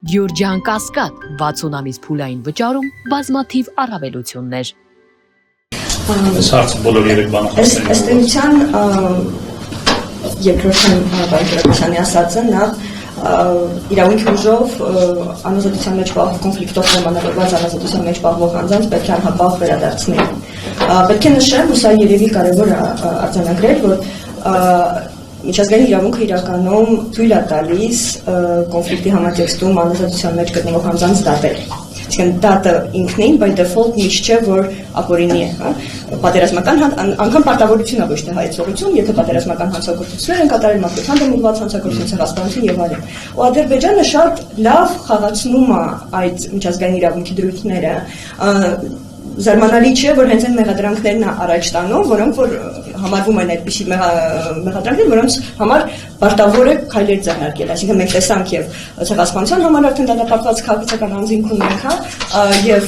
Գյուրջան Կասկադ 60 ամիս փուլային վճարում բազմաթիվ առավելություններ։ Այս հարցը բոլոր երեք բանախոսներին։ Ըստ էության երկրորդն Վարդապետյանի ասածը նա իրավունքի ուժով անազատության մեջ պահվող կոնֆլիկտով սահմանավորված անազատության մեջ պահվող անձանց պետք է անհապաղ վերադարձնել։ Պետք է նշեմ, ու սա երևի կարևոր արձանագրել, որ միջազգային իրավունքը իրականում թույլ է տալիս կոնֆլիկտի համատեքստում անազատության մեջ գտնվող անձանց դատել։ Այսինքն դատը ինքնին by default միշտ չէ, որ ապօրինի է, պատերազմական անգամ պարտավորություն է ոչ թե հայեցողություն, եթե պատերազմական հանցագործություններ են կատարել, մարդկության դեմ ուղղված հանցագործություն, ցեղասպանություն եւ այլն։ Ու Ադրբեջանը շատ լավ խաղացնում է այդ միջազգային իրավունքի դրույթները։ Զարմանալի չէ, որ հենց այն մեղադրանքներն առաջ տանում, որոնք որ համարվում են այդպիսի մեղադրանքներ, որոնց համար պարտավոր է քայլեր ձեռնարկել։ Այսինքն մենք տեսանք եւ ցեղասպանության համար արդեն դատապարտված քաղաքացիական անձինք ունենք, եւ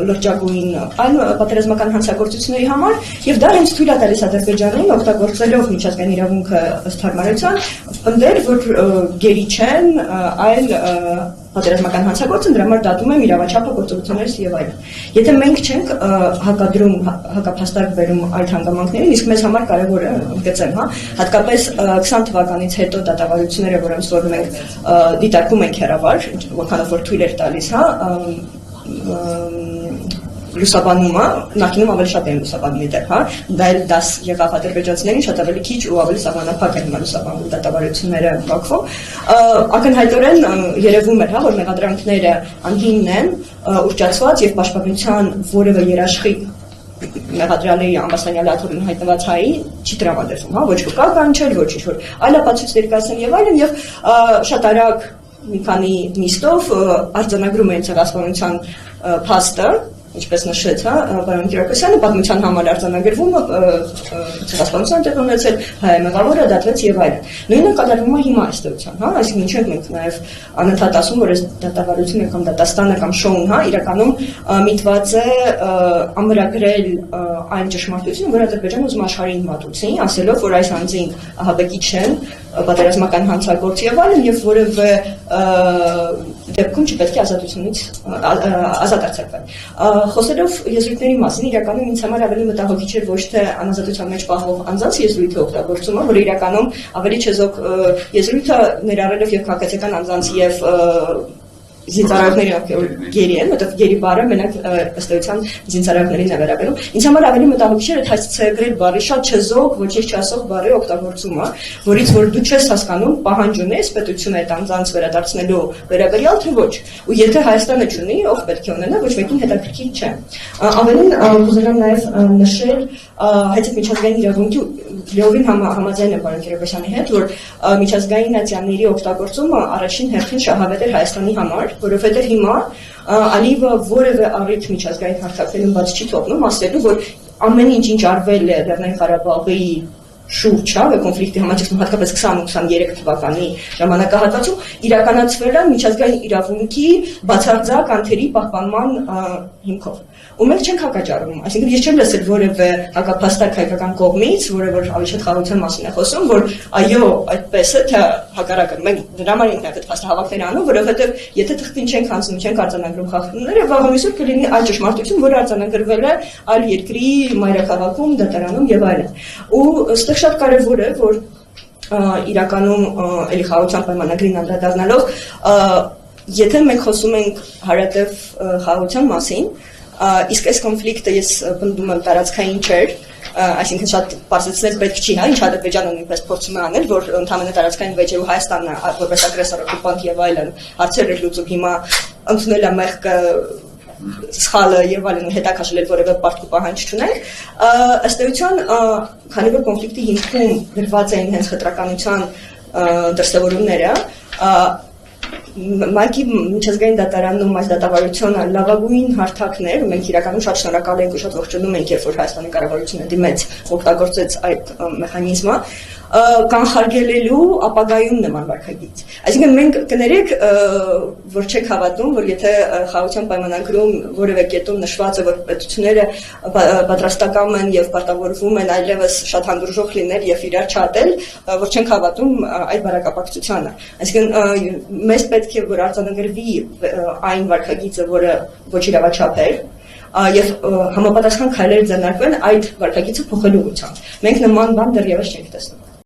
լրջագույն այլ պատերազմական հանցագործությունների համար, եւ դա հենց թույլ է տալիս Ադրբեջանին օգտագործելով միջազգային իրավունքը ըստ հարմարության, պնդել, որ գերի չեն այլ պատերազմական հանցագործը, դրա համար դատում եմ իրավաչափը, գործողություններից եւ այլն։ Եթե մենք չենք հակադրում, հակափաստարկ բերում այդ հանգամանքներին, իսկ մեզ համար կարևոր է ընդգծեմ, հատկապես 20 թվականից հետո դատավարությունները, որոնց որ մենք դիտարկում ենք հեռավար, որքանով որ թույլ էր տալիս, լուսաբանումը, նախինում ավելի շատ են լուսաբանում դեռ, դա էլ դաս եղավ ադրբեջանցիներին, շատ ավելի քիչ ու ավելի սահմանափակ են լուսաբանում դատավարությունները Բաքվում։ Ակնհայտորեն երևում էր, որ մեղադրանքները անհիմն են, ուռճացված եւ պաշտպանության որևէ երաշխի մեղադրյալի ամբաստանյալի աթոռին հայտնված հայի չի տրամադրվում, ոչ վկա կանչել, ոչ ինչ-որ այլ ապացույց ներկայացնել եւ այլն, եւ շատ արագ մի քանի նիստով արձանագրում են ցեղասպանության փաստը, ինչպես նշեց, պարոն Կիրակոսյանը, պատմության համար արձանագրվում ցեղասպանության տեղ ունեցել, հայ մեղավորը դատվեց եւ այլն։ Նույնը կատարվում է հիմա ըստ էության, այսինքն ինչ ենք մենք նաեւ անընդհատ ասում, որ այս դատավարությունը կամ դատաստանը կամ շոուն, իրականում միտված է ամրագրել այն ճշմարտությունը, որ Ադրբեջանը ուզում աշխարհին մատուցի, ասելով, որ այս անձինք ահաբեկիչ չեն, պատերազմական հանցագործ եւ այլն, եւ որևէ դեպքում չպետք է ազատությունից ազատ արձակվել։ Խոսելով եզրույթների մասին, իրականում ինձ համար ավելի մտահոգիչ էր ոչ թե անազատության մեջ պահվող անձանց եզրույթը օգտագործումը, որ իրականում ավելի չեզոք եզրույթը ներառելով եւ քաղաքացիական անձանց եւ զինծառայողների գերի են, որտեղ գերի բառը մենակ ըստ էության զինծառայողներին է վերաբերում։ Ինձ համար ավելի մտահոգիչ էր հասցեագրել բառի շատ չեզոք, ոչինչ չասող բառի օգտագործումը, որից որ դու չես հասկանում պահանջ ունես պետությունը այդ անձանց վերադարձնելու վերաբերյալ թե ոչ։ Ու եթե Հայաստանը չունի, ով պետք է ունենա, ոչ մեկին հետաքրքիր չէ։ Ավելին կուզենամ նաև նշել հայց միջազգային իրավունքի լիովին համաձայն եմ պարոն Կիրակոսյանի հետ, որ միջազգային նացիաների օգտագործումը առաջին հերթին շահավետ էր Հայաստանի համար, որովհետև հիմա Ալիևը որևէ առիթ միջազգային հարթակներում բաց չի թողնում, ասելու, որ ամեն ինչ արվել է Լեռնային Ղարաբաղի շուրջ, կոնֆլիկտի համաճգնում հատկապես 20-23 թվականի ժամանակահատվածում իրականացվել է միջազգային իրավունքի բացարձակ անթերի պահպանման հիմքով։ Ու մենք չենք հակաճառում, այսինքն ես չեմ լսել որևէ հակափաստակ հայկական կողմից, որը որ ավելի շատ խաղաղության մասին է խոսում, որ այո, այդպես է, թե հակառակը մենք դրա համար ենք այդ փաստահավաքներ անում, որովհետև եթե թղթին չենք հանձնում, չենք արձանագրում խախտումները, վաղ ամիսուր կլինի այլ ճշմարտություն, որը արձանագրվել է այլ երկրի մայրաքաղաքում, դատարանում եւ այլն։ Ու այստեղ շատ կարևոր է, որ իրականում էլի խաղաղության պայմանագրին անդրադառնալով, եթե մենք խոսում ենք հարատև խաղաղության մասին, իսկ այս կոնֆլիկտը ես պնդում եմ տարածքային չէր, այսինքն շատ բարձրացնել պետք չի, ինչ Ադրբեջանը նույնպես փորձում է անել, որ ընդհանուր տարածքային վեճերու Հայաստանն որպես ագրեսոր օկուպանտ եւ այլն հարցեր էր լուծում, հիմա ընդունել է մեղքը սխալը եւ այլն հետաքաշել որևէ պարտքի պահանջ չունենք, ըստ էության, քանի որ կոնֆլիկտի հիմքում գրված էին հենց խտրականության դրսևորումները, ՄԱԿ-ի միջազգային դատարանում այս դատավարությունը լավագույն հարթակներ, մենք իրականում շատ շնորհակալ ենք ու շատ ողջունում ենք, երբ որ Հայաստանի կառավարությունը դիմեց օգտագործեց այդ մեխանիզմը, կանխարգելելու ապագայում նման վարքագիծ։ Այսինքն մենք կներեք, որ չեք հավատում, որ եթե խաղաղության պայմանագրում որևէ կետում նշված է, որ պետությունները պատրաստական են եւ պարտավորվում են այլևս շատ հանդուրժող լինել եւ իրար չատել, որ չենք հավատում այդ բարակապակցությանը։ Այսինքն մեզ պետք է որ արձանագրվի այն վարքագիծը, որը ոչ իրավաչափ է, եւ համապատասխան քայլեր ձեռնարկվել այդ վարքագիծը փոխելու ուղղությամբ։ Մենք նման բան դեռևս չենք տեսնում։